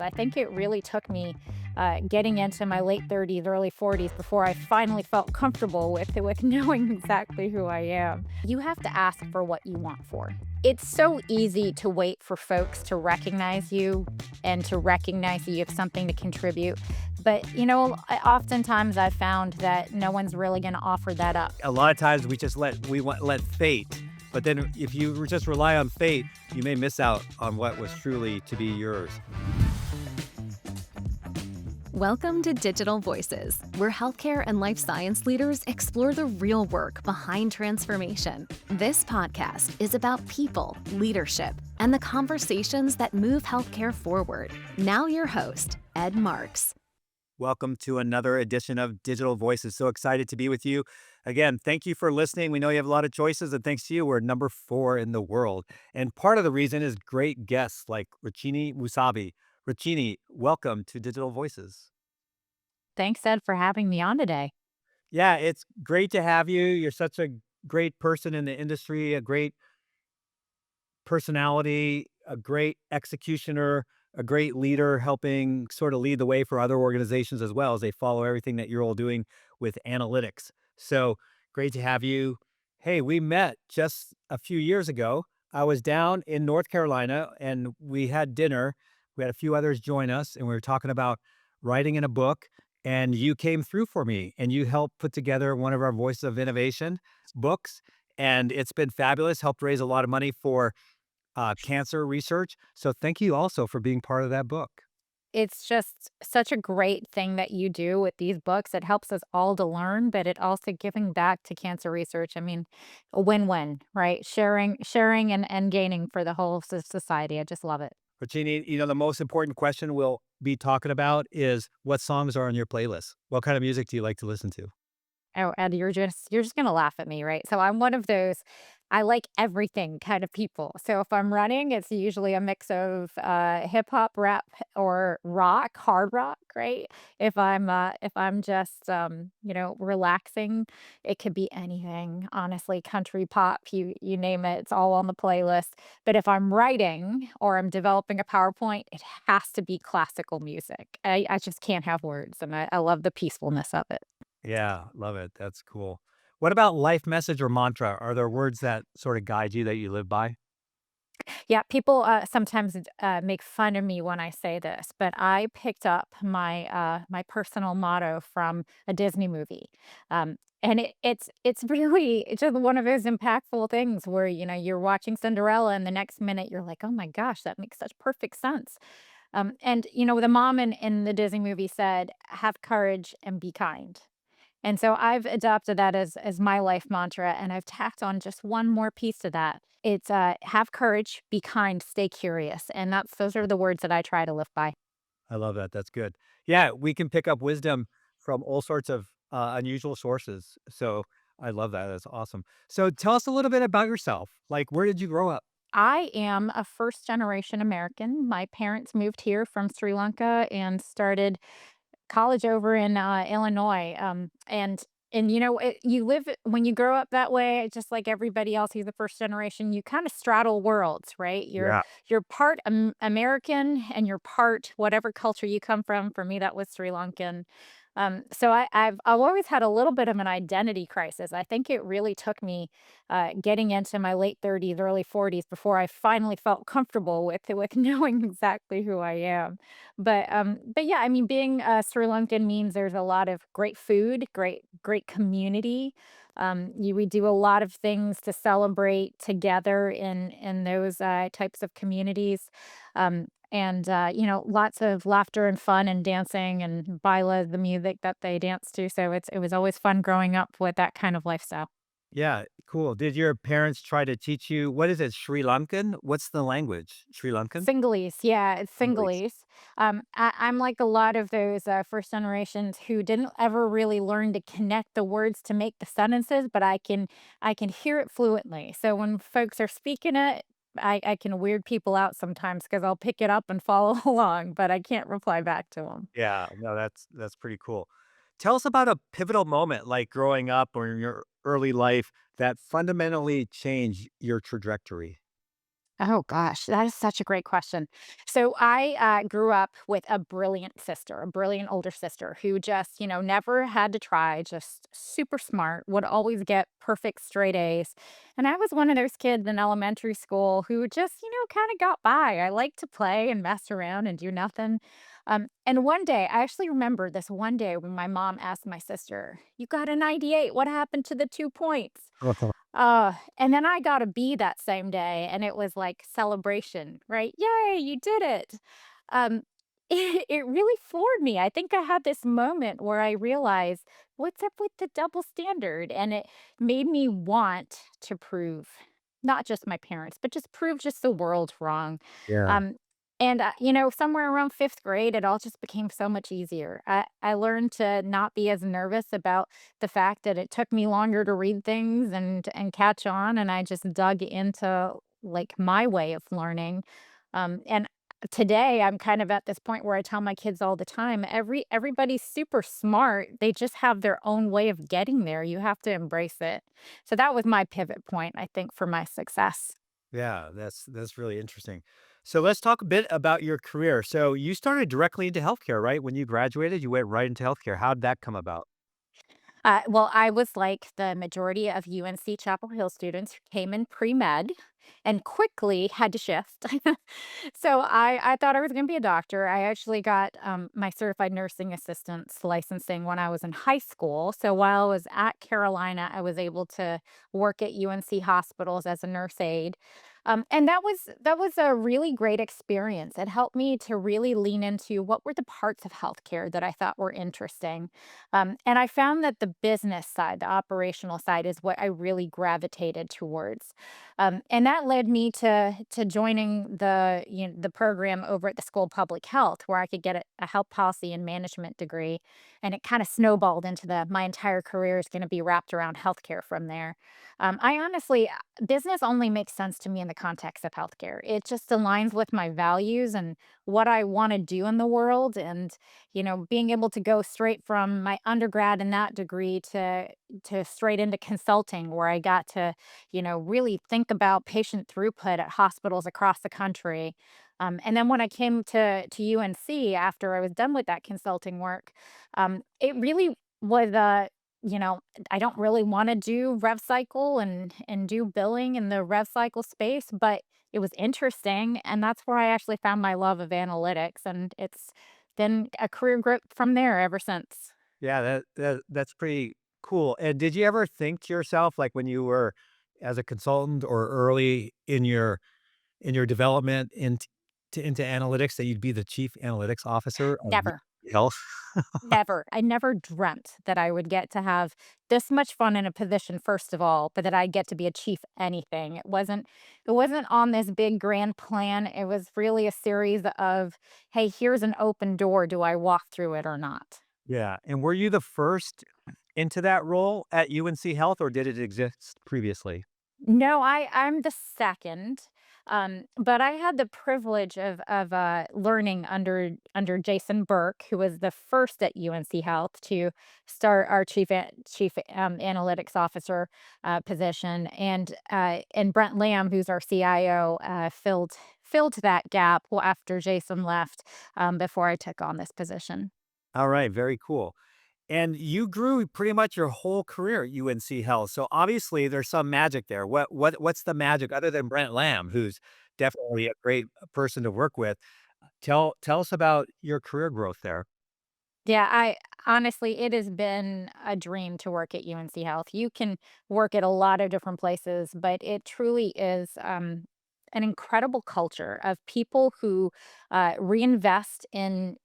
I think it really took me getting into my late 30s, early 40s before I finally felt comfortable with knowing exactly who I am. You have to ask for what you want for. It's so easy to wait for folks to recognize you and to recognize that you have something to contribute. But, oftentimes I've found that no one's really going to offer that up. A lot of times we just let fate, but then if you just rely on fate, you may miss out on what was truly to be yours. Welcome to Digital Voices, where healthcare and life science leaders explore the real work behind transformation. This podcast is about people, leadership, and the conversations that move healthcare forward. Now your host, Ed Marx. Welcome to another edition of Digital Voices. So excited to be with you. Again, thank you for listening. We know you have a lot of choices, and thanks to you, we're number 4 in the world. And part of the reason is great guests like Rachini Moosavi. Rachini, welcome to Digital Voices. Thanks, Ed, for having me on today. Yeah, it's great to have you. You're such a great person in the industry, a great personality, a great executioner, a great leader, helping sort of lead the way for other organizations as well as they follow everything that you're all doing with analytics. So great to have you. Hey, we met just a few years ago. I was down in North Carolina and we had dinner. We had a few others join us and we were talking about writing in a book. And you came through for me and you helped put together one of our Voices of Innovation books. And it's been fabulous, helped raise a lot of money for cancer research. So thank you also for being part of that book. It's just such a great thing that you do with these books. It helps us all to learn, but it also giving back to cancer research. I mean, a win-win, right? Sharing and gaining for the whole society. I just love it. Rachini, the most important question we'll be talking about is what songs are on your playlist? What kind of music do you like to listen to? Oh, Ed, you're just gonna laugh at me, right? So I'm one of those I like everything kind of people. So if I'm running, it's usually a mix of hip hop, rap, or rock, hard rock, right? If I'm just relaxing, it could be anything. Honestly, country pop, you name it, it's all on the playlist. But if I'm writing or I'm developing a PowerPoint, it has to be classical music. I just can't have words, and I love the peacefulness of it. Yeah, love it. That's cool. What about life message or mantra? Are there words that sort of guide you that you live by? Yeah, people sometimes make fun of me when I say this, but I picked up my personal motto from a Disney movie, and it's really it's just one of those impactful things where you're watching Cinderella, and the next minute you're like, oh my gosh, that makes such perfect sense. And the mom in the Disney movie said, "Have courage and be kind." And so I've adopted that as my life mantra, and I've tacked on just one more piece to that. It's, have courage, be kind, stay curious, and those are the words that I try to live by. I love that. That's good. Yeah, we can pick up wisdom from all sorts of unusual sources. So I love that. That's awesome. So tell us a little bit about yourself. Like, where did you grow up? I am a first generation American. My parents moved here from Sri Lanka and started college over in, Illinois, and you live when you grow up that way, just like everybody else who's the first generation, you kinda straddle worlds, right? Yeah. You're part American and you're part whatever culture you come from. For me, that was Sri Lankan. So I've always had a little bit of an identity crisis. I think it really took me, getting into my late 30s, early 40s before I finally felt comfortable with knowing exactly who I am. But yeah, I mean, being Sri Lankan means there's a lot of great food, great community. We do a lot of things to celebrate together in those types of communities. And lots of laughter and fun and dancing and baila, the music that they dance to. So it was always fun growing up with that kind of lifestyle. Yeah, cool. Did your parents try to teach you, what is it, Sri Lankan? What's the language? Sri Lankan? Sinhalese, yeah, it's English. Sinhalese. I'm like a lot of those first generations who didn't ever really learn to connect the words to make the sentences, but I can hear it fluently. So when folks are speaking it, I can weird people out sometimes because I'll pick it up and follow along, but I can't reply back to them. Yeah, no, that's pretty cool. Tell us about a pivotal moment like growing up or in your early life that fundamentally changed your trajectory. Oh gosh, that is such a great question. So I grew up with a brilliant sister, a brilliant older sister who just, never had to try, just super smart, would always get perfect straight A's. And I was one of those kids in elementary school who just, kind of got by. I liked to play and mess around and do nothing. And one day, I actually remember this one day when my mom asked my sister, "You got a 98. What happened to the 2 points?" And then I got a B that same day, and it was like celebration, right? "Yay, you did it." Um, it really floored me. I think I had this moment where I realized, "What's up with the double standard?" And it made me want to prove, not just my parents, but just prove just the world wrong. Yeah. Um, and, somewhere around 5th grade, it all just became so much easier. I learned to not be as nervous about the fact that it took me longer to read things and catch on, and I just dug into, like, my way of learning. And today, I'm kind of at this point where I tell my kids all the time, everybody's super smart, they just have their own way of getting there, you have to embrace it. So that was my pivot point, I think, for my success. Yeah, that's really interesting. So let's talk a bit about your career. So you started directly into healthcare, right? When you graduated, you went right into healthcare. How did that come about? Well, I was like the majority of UNC Chapel Hill students who came in pre-med and quickly had to shift. So I thought I was going to be a doctor. I actually got my certified nursing assistant's licensing when I was in high school. So while I was at Carolina, I was able to work at UNC hospitals as a nurse aide. And that was a really great experience. It helped me to really lean into what were the parts of healthcare that I thought were interesting. And I found that the business side, the operational side, is what I really gravitated towards. And that led me to joining the program over at the School of Public Health, where I could get a health policy and management degree. And it kind of snowballed into the my entire career is going to be wrapped around healthcare from there. I honestly, business only makes sense to me in the context of healthcare. It just aligns with my values and what I want to do in the world. And being able to go straight from my undergrad in that degree to straight into consulting where I got to, really think about patient throughput at hospitals across the country. And then when I came to UNC after I was done with that consulting work, it really was I don't really want to do rev cycle and do billing in the rev cycle space, but it was interesting, and that's where I actually found my love of analytics, and it's been a career growth from there ever since. Yeah, that's pretty cool. And did you ever think to yourself, like when you were as a consultant or early in your development into analytics, that you'd be the chief analytics officer of Never. health? Never. I never dreamt that I would get to have this much fun in a position, first of all, but that I'd get to be a chief anything. It wasn't on this big grand plan. It was really a series of, hey, here's an open door. Do I walk through it or not? Yeah. And were you the first into that role at UNC Health, or did it exist previously? No, I'm the second, but I had the privilege of learning under Jason Burke, who was the first at UNC Health to start our chief analytics officer position, and Brent Lamb, who's our CIO, filled that gap after Jason left, before I took on this position. All right, very cool. And you grew pretty much your whole career at UNC Health. So obviously there's some magic there. What's the magic other than Brent Lamb, who's definitely a great person to work with? Tell us about your career growth there. Yeah, I honestly, it has been a dream to work at UNC Health. You can work at a lot of different places, but it truly is an incredible culture of people who reinvest in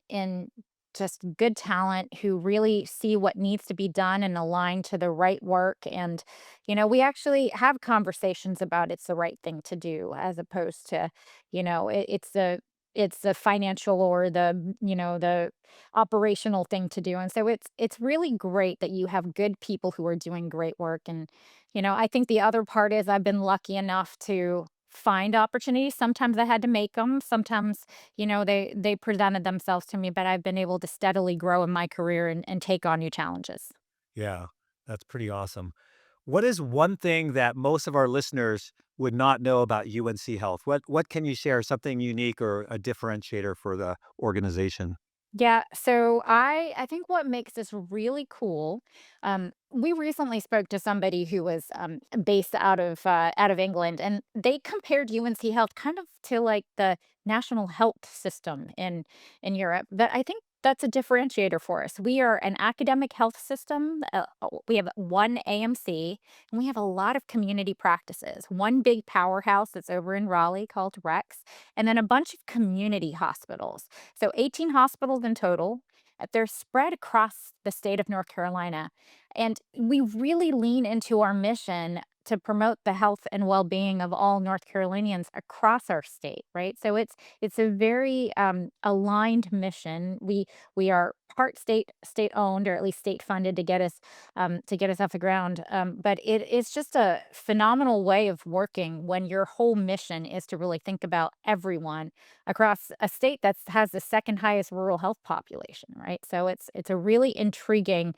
just good talent, who really see what needs to be done and align to the right work. And we actually have conversations about it's the right thing to do, as opposed to, it's the financial or the operational thing to do, and so it's really great that you have good people who are doing great work, and, I think the other part is I've been lucky enough to find opportunities. Sometimes I had to make them. Sometimes, they presented themselves to me, but I've been able to steadily grow in my career and take on new challenges. Yeah, that's pretty awesome. What is one thing that most of our listeners would not know about UNC Health? What can you share? Something unique or a differentiator for the organization? Yeah, so I think what makes this really cool, we recently spoke to somebody who was based out of England, and they compared UNC Health kind of to like the national health system in Europe. But I think that's a differentiator for us. We are an academic health system. We have one AMC, and we have a lot of community practices. One big powerhouse that's over in Raleigh called Rex, and then a bunch of community hospitals. So 18 hospitals in total. They're spread across the state of North Carolina. And we really lean into our mission to promote the health and well-being of all North Carolinians across our state, right? So it's a very aligned mission. We are part state owned, or at least state funded to get us off the ground. But it is just a phenomenal way of working when your whole mission is to really think about everyone across a state that has the second highest rural health population, right? So it's a really intriguing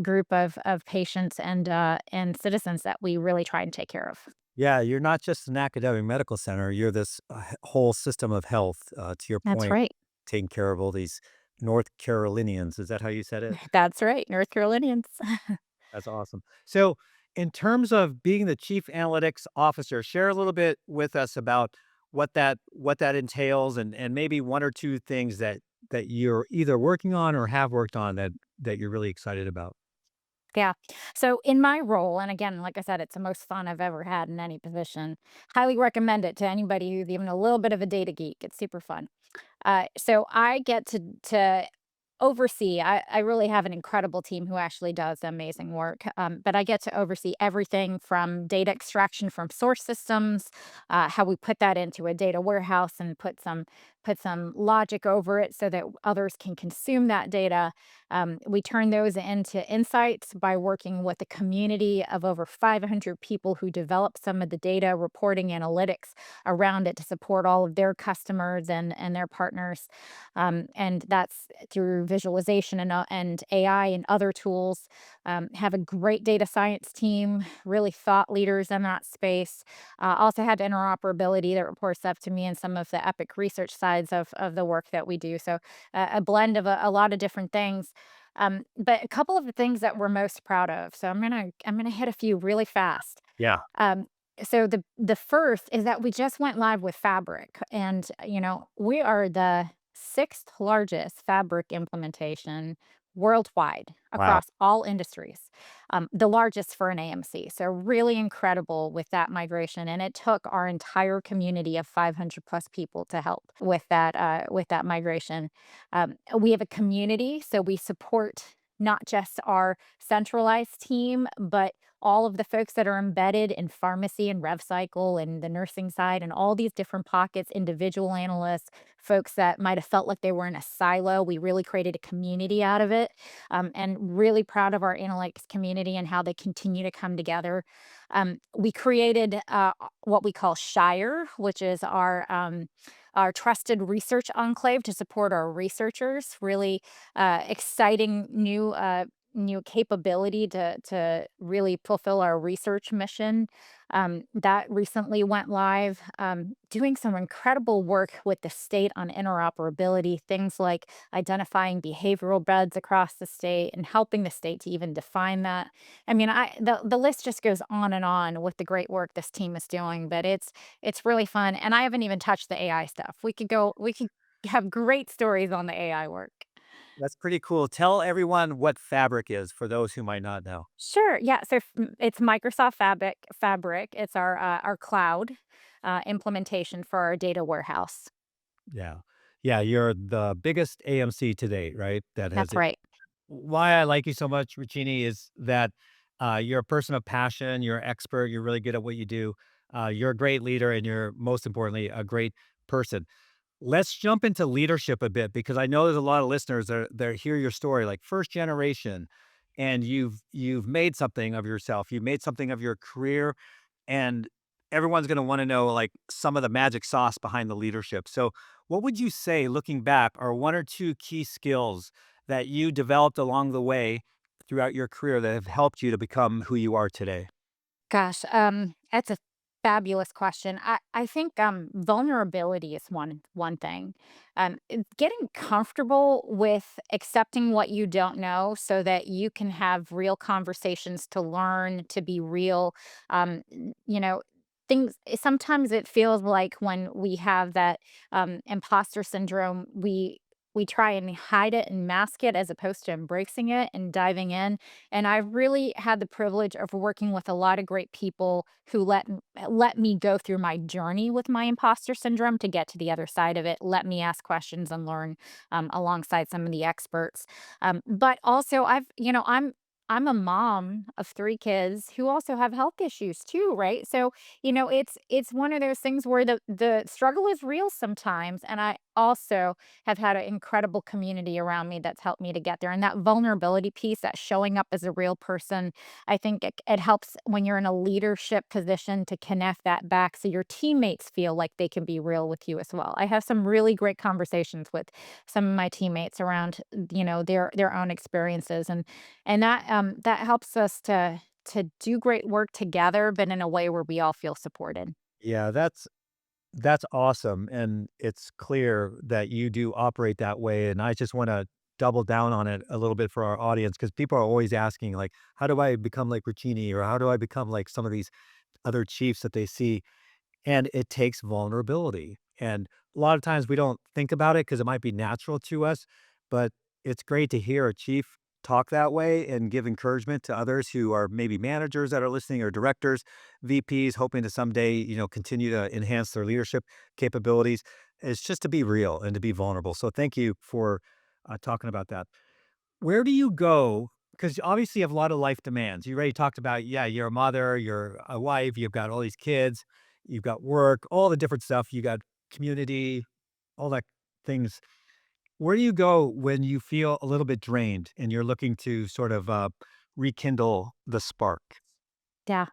group of patients and citizens that we really try and take care of. Yeah, you're not just an academic medical center. You're this whole system of health. To your That's point, right. taking care of all these North Carolinians. Is that how you said it? That's right. North Carolinians. That's awesome. So, in terms of being the chief analytics officer, share a little bit with us about what that entails, and maybe one or two things that you're either working on or have worked on that you're really excited about. Yeah. So in my role, and again, like I said, it's the most fun I've ever had in any position. Highly recommend it to anybody who's even a little bit of a data geek. It's super fun. So I get to oversee. I really have an incredible team who actually does amazing work. But I get to oversee everything from data extraction from source systems, how we put that into a data warehouse and put some logic over it so that others can consume that data. We turn those into insights by working with a community of over 500 people who develop some of the data reporting analytics around it to support all of their customers and their partners. And that's through visualization and AI and other tools. Have a great data science team, really thought leaders in that space. Also have interoperability that reports up to me and some of the epic research sides of the work that we do. So a blend of a lot of different things. But a couple of the things that we're most proud of. So I'm gonna hit a few really fast. Yeah. Um, so the first is that we just went live with Fabric, and we are the sixth largest Fabric implementation worldwide Wow. across all industries, the largest for an AMC. So really incredible with that migration, and it took our entire community of 500 plus people to help with that migration. We have a community, so we support not just our centralized team, but all of the folks that are embedded in pharmacy and rev cycle and the nursing side and all these different pockets, individual analysts, folks that might have felt like they were in a silo. We really created a community out of it, and really proud of our analytics community and how they continue to come together. We created what we call Shire, which is our trusted research enclave to support our researchers. Really exciting new capability to really fulfill our research mission. That recently went live, doing some incredible work with the state on interoperability, things like identifying behavioral beds across the state and helping the state to even define that. I mean, the list just goes on and on with the great work this team is doing, but it's really fun. And I haven't even touched the AI stuff. We could have great stories on the AI work. That's pretty cool. Tell everyone what Fabric is for those who might not know. Sure. Yeah. So it's Microsoft Fabric. It's our cloud implementation for our data warehouse. Yeah. Yeah, you're the biggest AMC to date, right? That has That's it. right. Why I like you so much, Rachini, is that you're a person of passion, you're an expert, you're really good at what you do. You're a great leader, and you're most importantly a great person. Let's jump into leadership a bit, because I know there's a lot of listeners that hear your story, like first generation, and you've made something of yourself. You've made something of your career, and everyone's going to want to know like some of the magic sauce behind the leadership. So, what would you say, looking back, are one or two key skills that you developed along the way throughout your career that have helped you to become who you are today? Gosh, that's a fabulous question. I think vulnerability is one thing. Getting comfortable with accepting what you don't know, so that you can have real conversations to learn, to be real. You know, things. Sometimes it feels like when we have that imposter syndrome, we try and hide it and mask it as opposed to embracing it and diving in. And I've really had the privilege of working with a lot of great people who let me go through my journey with my imposter syndrome to get to the other side of it, let me ask questions and learn alongside some of the experts. But also I'm a mom of 3 kids who also have health issues too, right? So, it's one of those things where the struggle is real sometimes. And I also have had an incredible community around me that's helped me to get there. And that vulnerability piece, that showing up as a real person, I think it helps when you're in a leadership position to connect that back so your teammates feel like they can be real with you as well. I have some really great conversations with some of my teammates around, their own experiences, and that helps us to do great work together, but in a way where we all feel supported. Yeah, that's awesome, and it's clear that you do operate that way, and I just wanna double down on it a little bit for our audience because people are always asking, like, "How do I become like Rachini?" Or, "How do I become like some of these other chiefs that they see?" And it takes vulnerability. And a lot of times we don't think about it because it might be natural to us, but it's great to hear a chief talk that way and give encouragement to others who are maybe managers that are listening or directors, VPs, hoping to someday, continue to enhance their leadership capabilities. It's just to be real and to be vulnerable. So thank you for talking about that. Where do you go? Because obviously you have a lot of life demands. You already talked about, yeah, you're a mother, you're a wife, you've got all these kids, you've got work, all the different stuff. You got community, all that things. Where do you go when you feel a little bit drained and you're looking to sort of rekindle the spark? Yeah.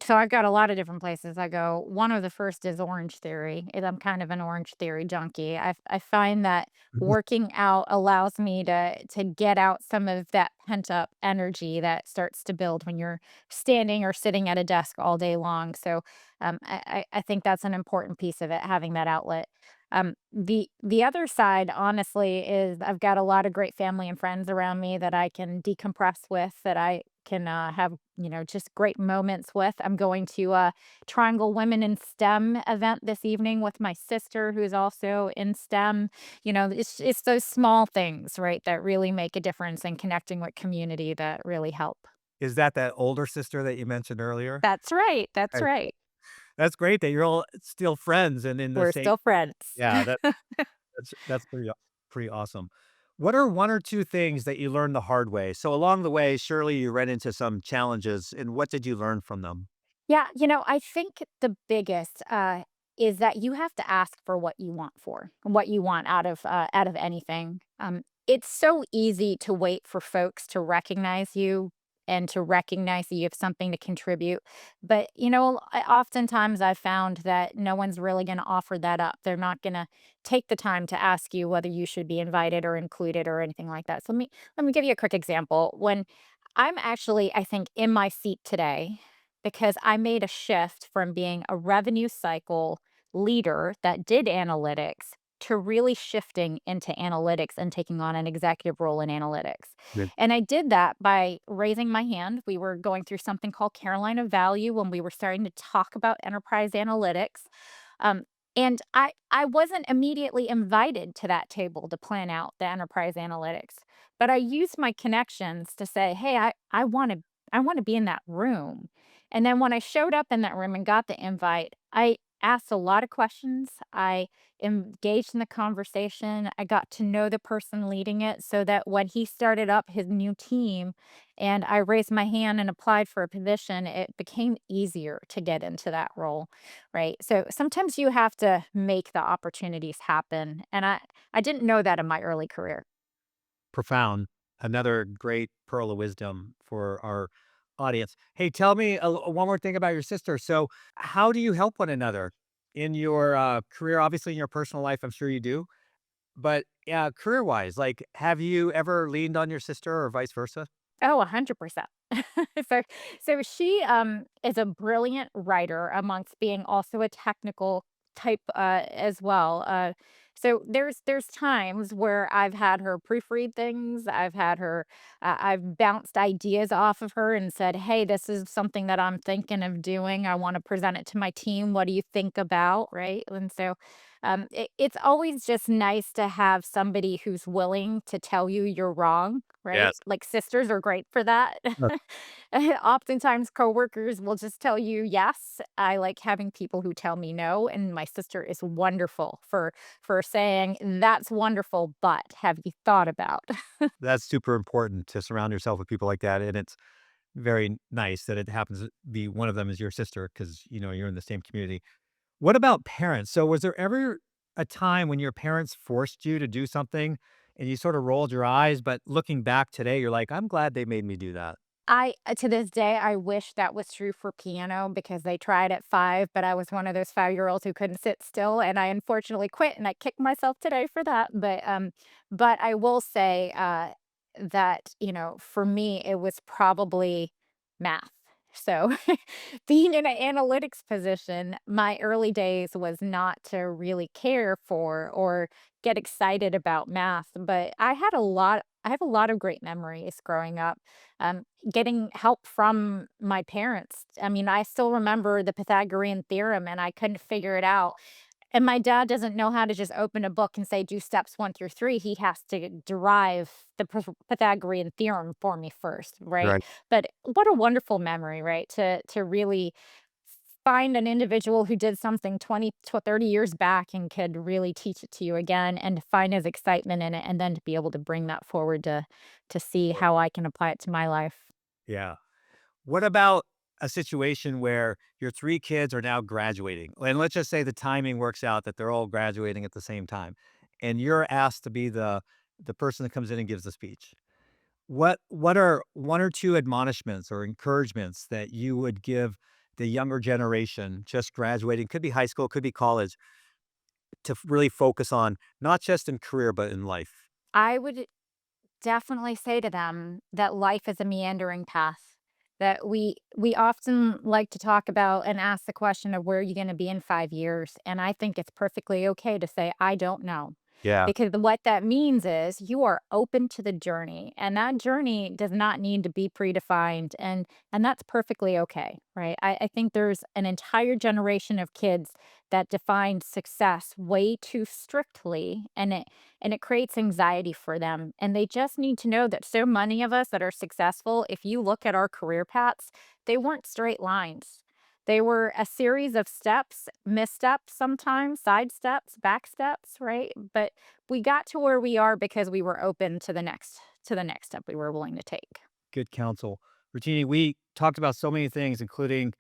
So I've got a lot of different places I go. One of the first is Orange Theory, and I'm kind of an Orange Theory junkie. I find that working out allows me to get out some of that pent up energy that starts to build when you're standing or sitting at a desk all day long. So I think that's an important piece of it, having that outlet. The other side, honestly, is I've got a lot of great family and friends around me that I can decompress with, that I can have just great moments with. I'm going to a Triangle Women in STEM event this evening with my sister, who's also in STEM. It's those small things, right, that really make a difference in connecting with community that really help. Is that older sister that you mentioned earlier? That's right. That's Right. right. That's great that you're all still friends and in the We're same. still friends. Yeah, that's pretty awesome. What are 1 or 2 things that you learned the hard way? So along the way, surely you ran into some challenges, and what did you learn from them? Yeah, I think the biggest is that you have to ask for what you want out of anything. It's so easy to wait for folks to recognize you and to recognize that you have something to contribute. But oftentimes I've found that no one's really going to offer that up. They're not going to take the time to ask you whether you should be invited or included or anything like that. So let me give you a quick example. When I'm actually, I think, in my seat today because I made a shift from being a revenue cycle leader that did analytics to really shifting into analytics and taking on an executive role in analytics. Good. And I did that by raising my hand. We were going through something called Carolina Value when we were starting to talk about enterprise analytics. Um, and I wasn't immediately invited to that table to plan out the enterprise analytics, but I used my connections to say, hey, I want to be in that room. And then when I showed up in that room and got the invite, I asked a lot of questions. I engaged in the conversation. I got to know the person leading it so that when he started up his new team and I raised my hand and applied for a position, it became easier to get into that role, right? So sometimes you have to make the opportunities happen. And I didn't know that in my early career. Profound. Another great pearl of wisdom for our audience. Hey, tell me one more thing about your sister. So, how do you help one another in your career? Obviously, in your personal life, I'm sure you do. But career wise, like, have you ever leaned on your sister or vice versa? Oh, 100%. So she, is a brilliant writer amongst being also a technical type, as well, so there's times where I've had her proofread things, I've bounced ideas off of her and said, "Hey, this is something that I'm thinking of doing, I wanna present it to my team, what do you think about?" Right? And so, it's always just nice to have somebody who's willing to tell you you're wrong, right? Yes. Like, sisters are great for that. Oftentimes, coworkers will just tell you yes. I like having people who tell me no, and my sister is wonderful for saying, "That's wonderful, but have you thought about?" That's super important to surround yourself with people like that, and it's very nice that it happens to be one of them is your sister because, you're in the same community. What about parents? So was there ever a time when your parents forced you to do something and you sort of rolled your eyes, but looking back today, you're like, "I'm glad they made me do that." To this day, I wish that was true for piano because they tried at 5, but I was one of those five-year-olds who couldn't sit still, and I unfortunately quit, and I kicked myself today for that, but I will say, that, for me, it was probably math. So, being in an analytics position, my early days was not to really care for or get excited about math, but I have a lot of great memories growing up. Getting help from my parents. I mean, I still remember the Pythagorean theorem and I couldn't figure it out. And my dad doesn't know how to just open a book and say, do steps 1 through 3. He has to derive the Pythagorean theorem for me first, right? Right. But what a wonderful memory, right? To really find an individual who did something 20 to 30 years back and could really teach it to you again and to find his excitement in it and then to be able to bring that forward to see how I can apply it to my life. Yeah. What about a situation where your 3 kids are now graduating? And let's just say the timing works out that they're all graduating at the same time, and you're asked to be the person that comes in and gives the speech. What are 1 or 2 admonishments or encouragements that you would give the younger generation just graduating, could be high school, could be college, to really focus on, not just in career, but in life? I would definitely say to them that life is a meandering path. That we often like to talk about and ask the question of where are you going to be in 5 years, and I think it's perfectly okay to say I don't know. Yeah. Because what that means is you are open to the journey, and that journey does not need to be predefined, and that's perfectly okay, right? I think there's an entire generation of kids that define success way too strictly, and it creates anxiety for them. And they just need to know that so many of us that are successful, if you look at our career paths, they weren't straight lines. They were a series of steps, missteps sometimes, side steps, back steps, right? But we got to where we are because we were open to the next step we were willing to take. Good counsel. Rutini, we talked about so many things, including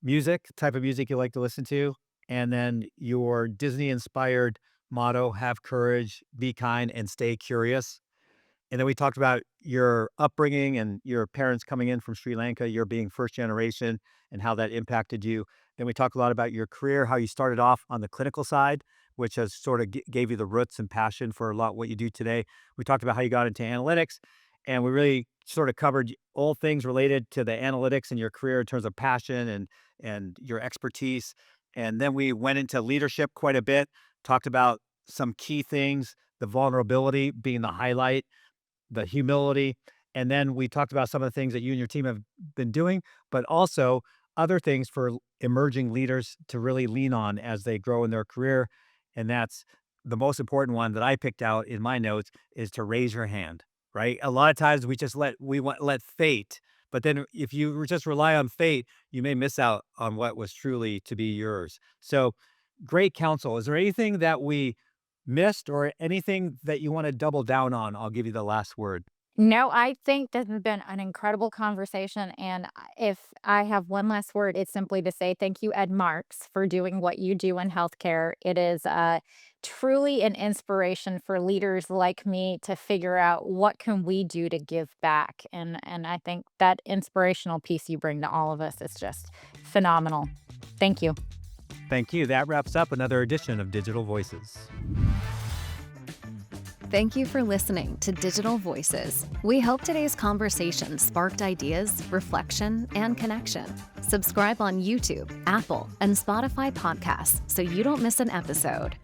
music, type of music you like to listen to, and then your Disney-inspired motto, "Have courage, be kind, and stay curious." And then we talked about your upbringing and your parents coming in from Sri Lanka, your being first generation, and how that impacted you. Then we talked a lot about your career, how you started off on the clinical side, which has sort of gave you the roots and passion for a lot what you do today. We talked about how you got into analytics, and we really sort of covered all things related to the analytics in your career in terms of passion and your expertise. And then we went into leadership quite a bit, talked about some key things, the vulnerability being the highlight, the humility, and then we talked about some of the things that you and your team have been doing, but also other things for emerging leaders to really lean on as they grow in their career. And that's the most important one that I picked out in my notes is to raise your hand, right? A lot of times we just let fate, but then if you just rely on fate, you may miss out on what was truly to be yours. So great counsel. Is there anything that we missed or anything that you want to double down on? I'll give you the last word. No, I think this has been an incredible conversation. And if I have one last word, it's simply to say thank you, Ed Marx, for doing what you do in healthcare. It is truly an inspiration for leaders like me to figure out what can we do to give back. And I think that inspirational piece you bring to all of us is just phenomenal. Thank you. Thank you. That wraps up another edition of Digital Voices. Thank you for listening to Digital Voices. We hope today's conversation sparked ideas, reflection, and connection. Subscribe on YouTube, Apple, and Spotify podcasts so you don't miss an episode.